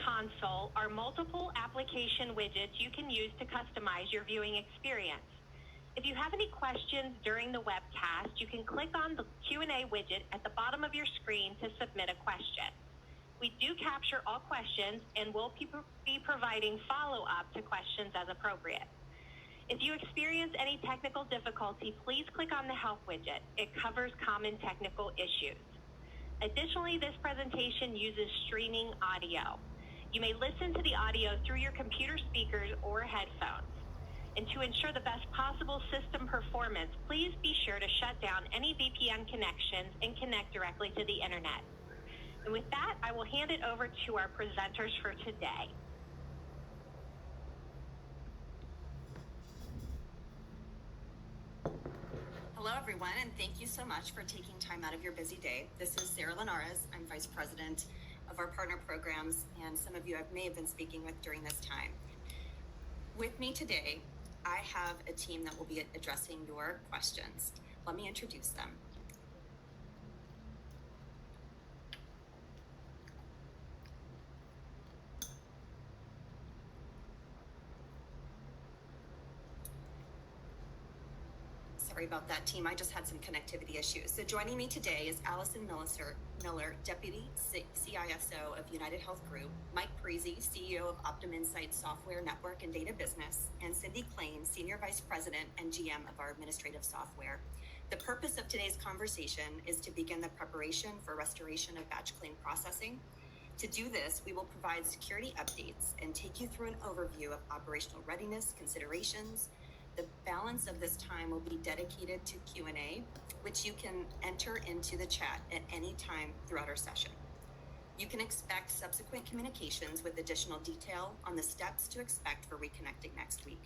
console are multiple application widgets you can use to customize your viewing experience. If you have any questions during the webcast, you can click on the Q&A widget at the bottom of your screen to submit a question. We do capture all questions and will be providing follow-up to questions as appropriate. If you experience any technical difficulty, please click on the Help widget. It covers common technical issues. Additionally, this presentation uses streaming audio. You may listen to the audio through your computer speakers or headphones. And to ensure the best possible system performance, please be sure to shut down any VPN connections and connect directly to the internet. And with that, I will hand it over to our presenters for today. Hello, everyone, and thank you so much for taking time out of your busy day. This is Sarah Linares. I'm Vice President of our partner programs, and some of you may have been speaking with during this time. With me today, I have a team that will be addressing your questions. Let me introduce them. Sorry about that, team. I just had some connectivity issues. So joining me today is Allison Miller, Deputy CISO of United Health Group, Mike Parisi, CEO of Optum Insight Software Network and Data Business, and Cindy Klain, Senior Vice President and GM of our Administrative Software. The purpose of today's conversation is to begin the preparation for restoration of batch claim processing. To do this, we will provide security updates and take you through an overview of operational readiness considerations. The balance of this time will be dedicated to Q&A, which you can enter into the chat at any time throughout our session. You can expect subsequent communications with additional detail on the steps to expect for reconnecting next week.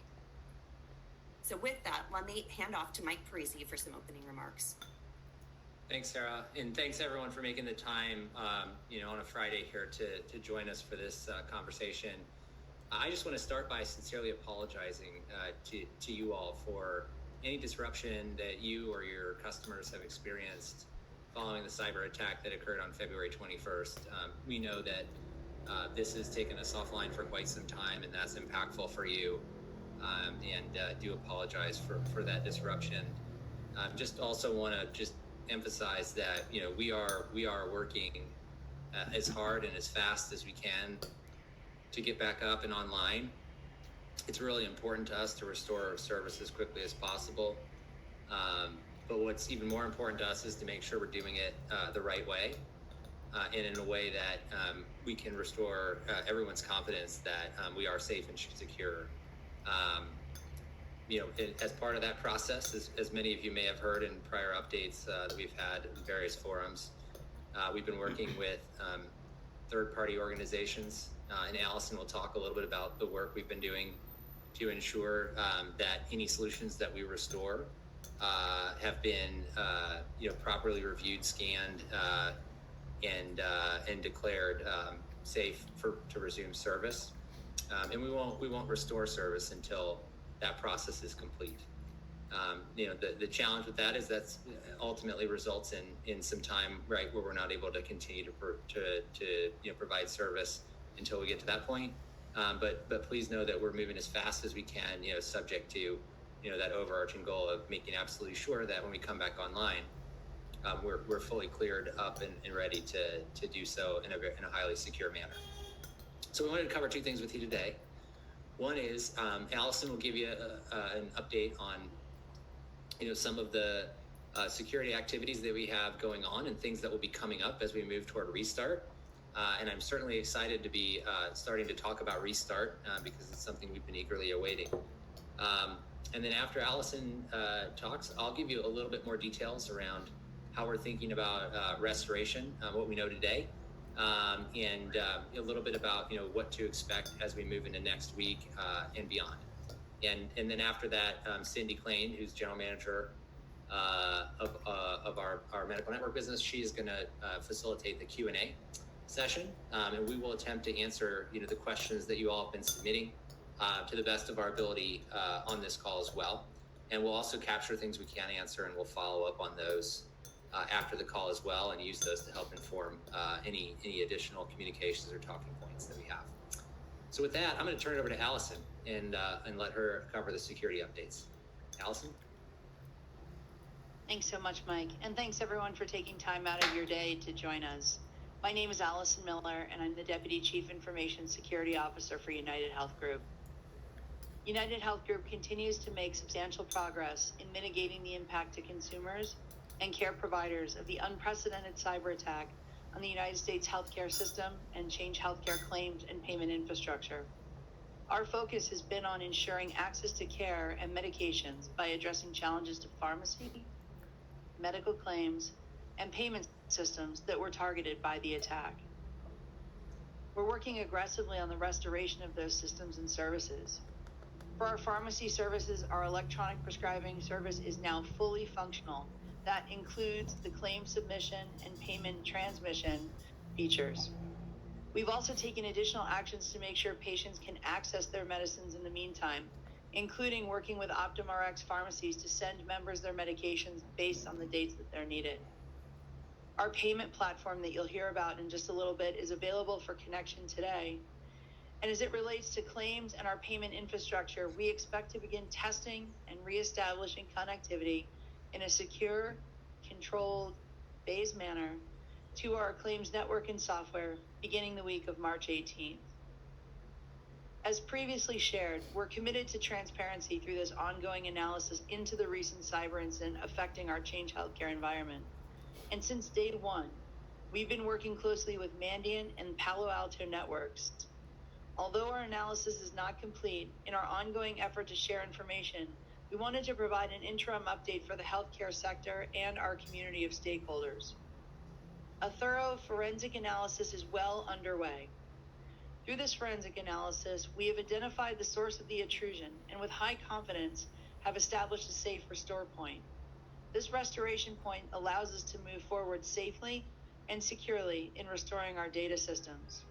So with that, let me hand off to Mike Parisi for some opening remarks. Thanks, Sarah, and thanks everyone for making the time, on a Friday here to join us for this conversation. I just want to start by sincerely apologizing to you all for any disruption that you or your customers have experienced following the cyber attack that occurred on February 21st. We know that this has taken us offline for quite some time, and that's impactful for you, and do apologize for that disruption. Just also want to just emphasize that we are working as hard and as fast as we can to get back up and online. It's really important to us to restore service as quickly as possible. But what's even more important to us is to make sure we're doing it the right way and in a way that we can restore everyone's confidence that we are safe and secure. As part of that process, as many of you may have heard in prior updates that we've had in various forums, we've been working with third-party organizations, and Allison will talk a little bit about the work we've been doing to ensure that any solutions that we restore have been properly reviewed, scanned, and declared safe to resume service. And we won't restore service until that process is complete. The challenge with that is that ultimately results in some time, right, where we're not able to continue to provide service until we get to that point. But please know that we're moving as fast as we can, subject to that overarching goal of making absolutely sure that when we come back online, we're fully cleared up and ready to do so in a highly secure manner. So we wanted to cover two things with you today. One is Allison will give you an update on some of the security activities that we have going on and things that will be coming up as we move toward restart. And I'm certainly excited to be starting to talk about restart because it's something we've been eagerly awaiting. And then after Allison talks, I'll give you a little bit more details around how we're thinking about restoration, what we know today, and a little bit about what to expect as we move into next week and beyond. And then after that, Cindy Klain, who's General Manager of our medical network business, she's going to facilitate the Q&A session, and we will attempt to answer the questions that you all have been submitting to the best of our ability on this call as well. And we'll also capture things we can't answer, and we'll follow up on those after the call as well, and use those to help inform any additional communications or talking points that we have. So with that, I'm going to turn it over to Allison and let her cover the security updates. Allison? Thanks so much, Mike. And thanks everyone for taking time out of your day to join us. My name is Allison Miller, and I'm the Deputy Chief Information Security Officer for United Health Group. United Health Group continues to make substantial progress in mitigating the impact to consumers and care providers of the unprecedented cyber attack on the United States healthcare system and Change Healthcare claims and payment infrastructure. Our focus has been on ensuring access to care and medications by addressing challenges to pharmacy, medical claims, and payment systems that were targeted by the attack. We're working aggressively on the restoration of those systems and services. For our pharmacy services, our electronic prescribing service is now fully functional. That includes the claim submission and payment transmission features. We've also taken additional actions to make sure patients can access their medicines in the meantime, including working with OptumRx pharmacies to send members their medications based on the dates that they're needed. Our payment platform that you'll hear about in just a little bit is available for connection today. And as it relates to claims and our payment infrastructure, we expect to begin testing and reestablishing connectivity in a secure, controlled, phased manner to our claims network and software beginning the week of March 18th. As previously shared, we're committed to transparency through this ongoing analysis into the recent cyber incident affecting our Change Healthcare environment. And since day one, we've been working closely with Mandiant and Palo Alto networks. Although our analysis is not complete, in our ongoing effort to share information, we wanted to provide an interim update for the healthcare sector and our community of stakeholders. A thorough forensic analysis is well underway. Through this forensic analysis, we have identified the source of the intrusion and with high confidence have established a safe restore point. This restoration point allows us to move forward safely and securely in restoring our data systems.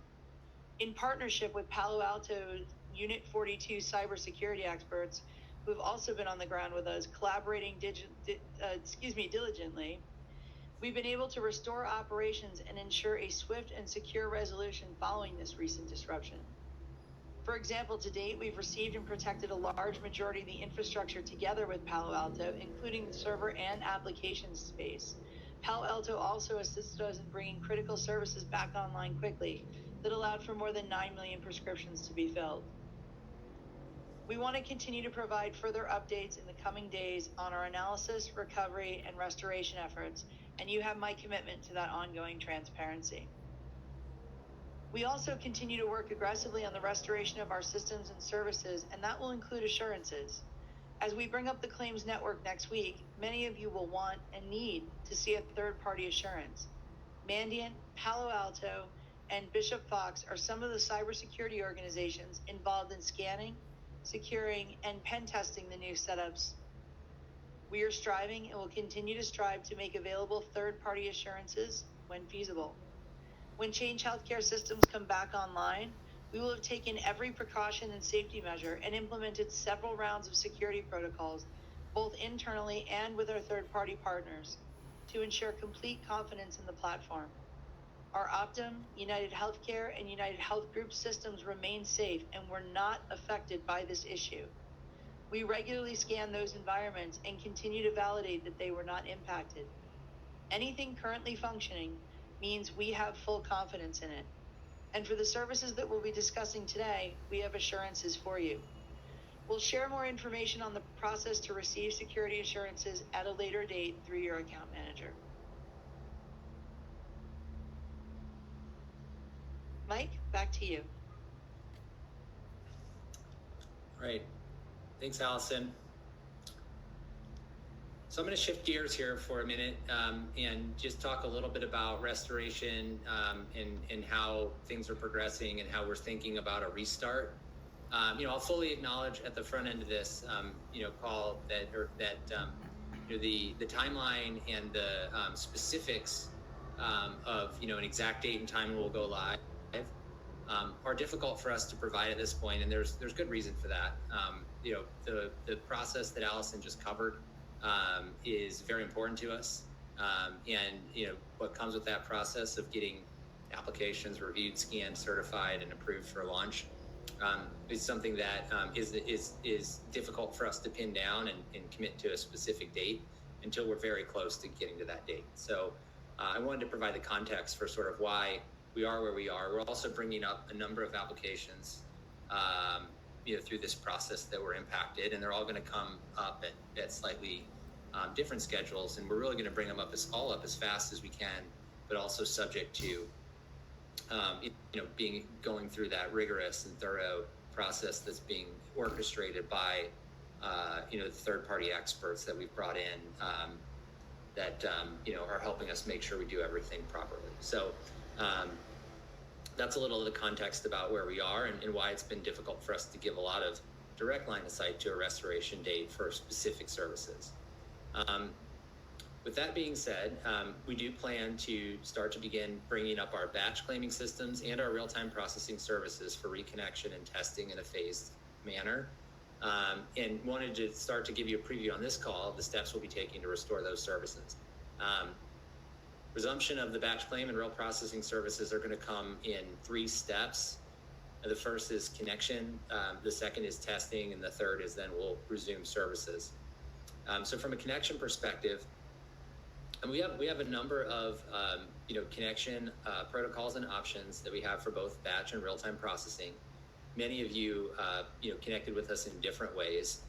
In partnership with Palo Alto Unit 42 cybersecurity experts, who have also been on the ground with us, collaborating diligently, we've been able to restore operations and ensure a swift and secure resolution following this recent disruption. For example, to date, we've received and protected a large majority of the infrastructure together with Palo Alto, including the server and applications space. Palo Alto also assisted us in bringing critical services back online quickly that allowed for more than 9 million prescriptions to be filled. We want to continue to provide further updates in the coming days on our analysis, recovery, and restoration efforts, and you have my commitment to that ongoing transparency. We also continue to work aggressively on the restoration of our systems and services, and that will include assurances. As we bring up the claims network next week, many of you will want and need to see a third-party assurance. Mandiant, Palo Alto, and Bishop Fox are some of the cybersecurity organizations involved in scanning, securing, and pen testing the new setups. We are striving and will continue to strive to make available third-party assurances when feasible. When Change Healthcare systems come back online, we will have taken every precaution and safety measure and implemented several rounds of security protocols, both internally and with our third-party partners, to ensure complete confidence in the platform. Our Optum, United Healthcare, and United Health Group systems remain safe and were not affected by this issue. We regularly scan those environments and continue to validate that they were not impacted. Anything currently functioning means we have full confidence in it. And for the services that we'll be discussing today, we have assurances for you. We'll share more information on the process to receive security assurances at a later date through your account manager. Mike, back to you. All right. Thanks, Allison. So I'm going to shift gears here for a minute and just talk a little bit about restoration and how things are progressing and how we're thinking about a restart. I'll fully acknowledge at the front end of this, call that the timeline and the specifics of an exact date and time we'll go live are difficult for us to provide at this point, and there's good reason for that. The process that Allison just covered is very important to us, and what comes with that process of getting applications reviewed, scanned, certified, and approved for launch is something that is difficult for us to pin down and commit to a specific date until we're very close to getting to that date. So I wanted to provide the context for sort of why we are where we are. We're also bringing up a number of applications, through this process that were impacted, and they're all going to come up at slightly different schedules, and we're really going to bring them up all up as fast as we can, but also subject to going through that rigorous and thorough process that's being orchestrated by the third-party experts that we've brought in that are helping us make sure we do everything properly. So that's a little of the context about where we are and why it's been difficult for us to give a lot of direct line of sight to a restoration date for specific services. With that being said, we do plan to start to begin bringing up our batch claiming systems and our real-time processing services for reconnection and testing in a phased manner. And wanted to start to give you a preview on this call of the steps we'll be taking to restore those services. Resumption of the batch claim and real processing services are going to come in 3 steps. The first is connection, the second is testing, and the third is then we'll resume services. So from a connection perspective, and we have a number of connection protocols and options that we have for both batch and real-time processing. Many of you connected with us in different ways.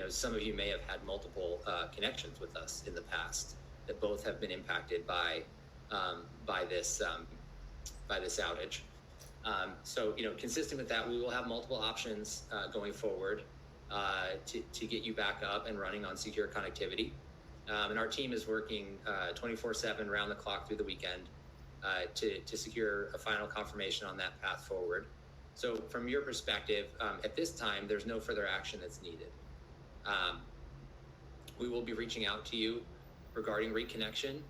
Some of you may have had multiple connections with us in the past that both have been impacted by this outage. So consistent with that, we will have multiple options going forward to get you back up and running on secure connectivity. And our team is working 24/7 round the clock through the weekend to secure a final confirmation on that path forward. So from your perspective, at this time, there's no further action that's needed. We will be reaching out to you regarding reconnection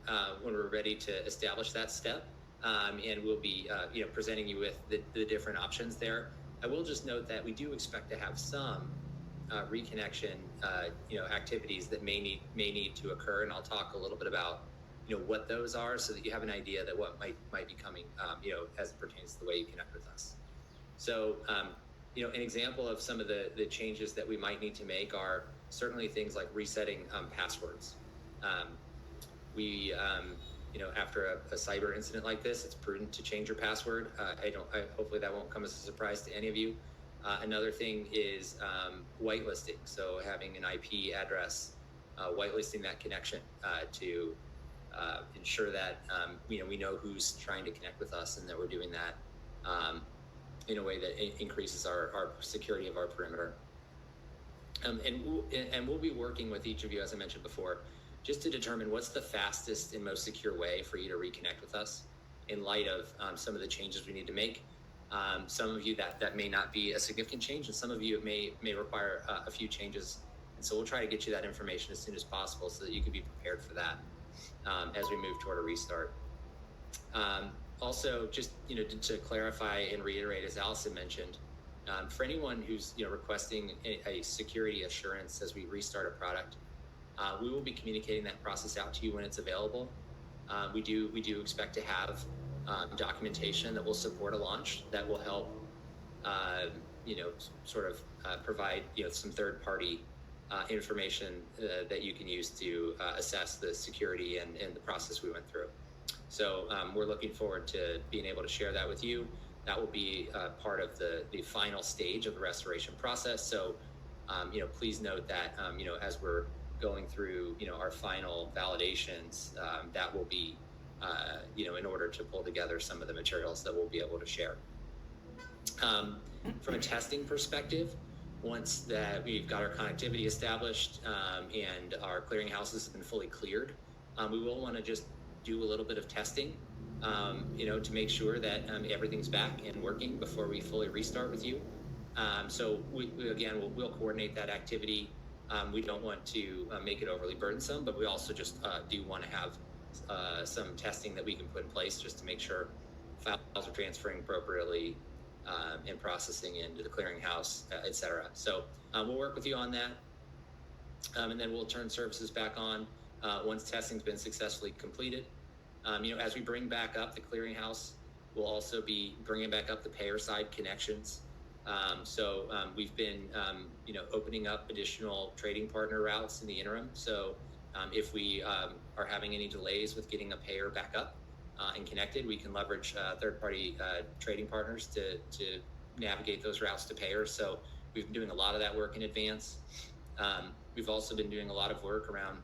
when we're ready to establish that step. And we'll be presenting you with the different options there. I will just note that we do expect to have some reconnection activities that may need to occur, and I'll talk a little bit about what those are so that you have an idea that what might be coming as it pertains to the way you connect with us. So an example of some of the changes that we might need to make are certainly things like resetting passwords. After a cyber incident like this, it's prudent to change your password. Hopefully that won't come as a surprise to any of you. Another thing is whitelisting. So having an IP address, whitelisting that connection to ensure that we know who's trying to connect with us and that we're doing that in a way that increases our security of our perimeter. And we'll be working with each of you, as I mentioned before, just to determine what's the fastest and most secure way for you to reconnect with us in light of some of the changes we need to make. Some of you that may not be a significant change, and some of you it may require a few changes. And so we'll try to get you that information as soon as possible so that you can be prepared for that as we move toward a restart. Also, just to clarify and reiterate, as Allison mentioned, for anyone who's requesting a security assurance as we restart a product, we will be communicating that process out to you when it's available. We do expect to have documentation that will support a launch that will help, provide some third-party information that you can use to assess the security and the process we went through. So we're looking forward to being able to share that with you. That will be part of the final stage of the restoration process. So, please note that, as we're going through, our final validations, that will be, in order to pull together some of the materials that we'll be able to share. From a testing perspective, once that we've got our connectivity established and our clearinghouses have been fully cleared, we will want to just do a little bit of testing, to make sure that everything's back and working before we fully restart with you. So we'll coordinate that activity. We don't want to make it overly burdensome, but we also just do want to have some testing that we can put in place just to make sure files are transferring appropriately and processing into the clearinghouse, et cetera. So we'll work with you on that. And then we'll turn services back on once testing's been successfully completed. As we bring back up the clearinghouse, we'll also be bringing back up the payer side connections We've been, opening up additional trading partner routes in the interim. So if we are having any delays with getting a payer back up and connected, we can leverage third-party trading partners to navigate those routes to payers. So we've been doing a lot of that work in advance. We've also been doing a lot of work around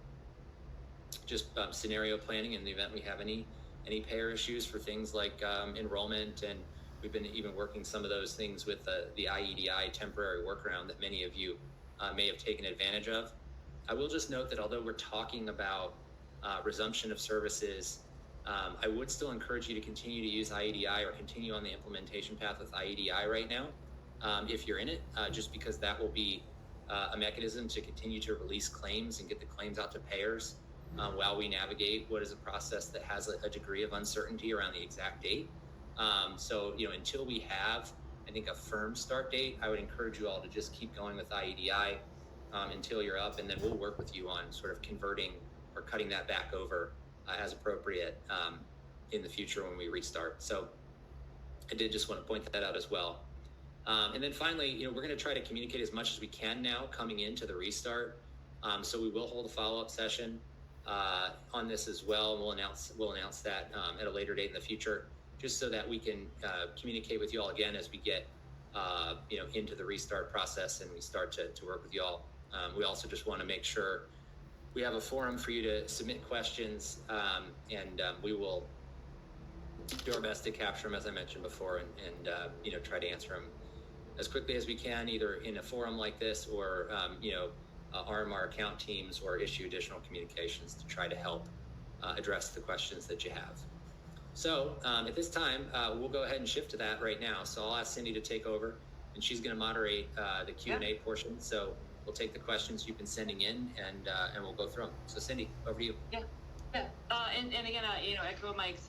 just scenario planning in the event we have any payer issues for things like enrollment, and we've been even working some of those things with the IEDI temporary workaround that many of you may have taken advantage of. I will just note that although we're talking about resumption of services, I would still encourage you to continue to use IEDI or continue on the implementation path with IEDI right now, if you're in it, just because that will be a mechanism to continue to release claims and get the claims out to payers while we navigate what is a process that has a degree of uncertainty around the exact date. Until we have, I think, a firm start date, I would encourage you all to just keep going with IEDI until you're up, and then we'll work with you on sort of converting or cutting that back over as appropriate in the future when we restart. So I did just want to point that out as well. And then finally, we're going to try to communicate as much as we can now coming into the restart. So we will hold a follow-up session on this as well. We'll announce that at a later date in the future, just so that we can communicate with you all again as we get into the restart process and we start to work with you all. We also just want to make sure we have a forum for you to submit questions, and we will do our best to capture them, as I mentioned before, and try to answer them as quickly as we can, either in a forum like this or arm our account teams or issue additional communications to try to help address the questions that you have. So at this time, we'll go ahead and shift to that right now. So I'll ask Cindy to take over, and she's going to moderate the Q&A portion. So we'll take the questions you've been sending in, and we'll go through them. So Cindy, over to you. Yeah. And again, echo Mike's,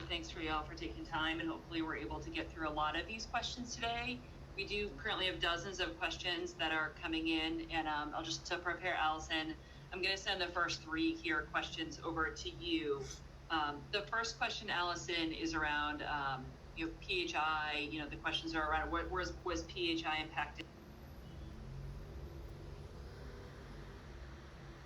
thanks for y'all for taking time, and hopefully we're able to get through a lot of these questions today. We do currently have dozens of questions that are coming in, and I'll just, to prepare Allison, I'm going to send the first 3 here questions over to you. The first question, Allison, is around, PHI. The questions are around was PHI impacted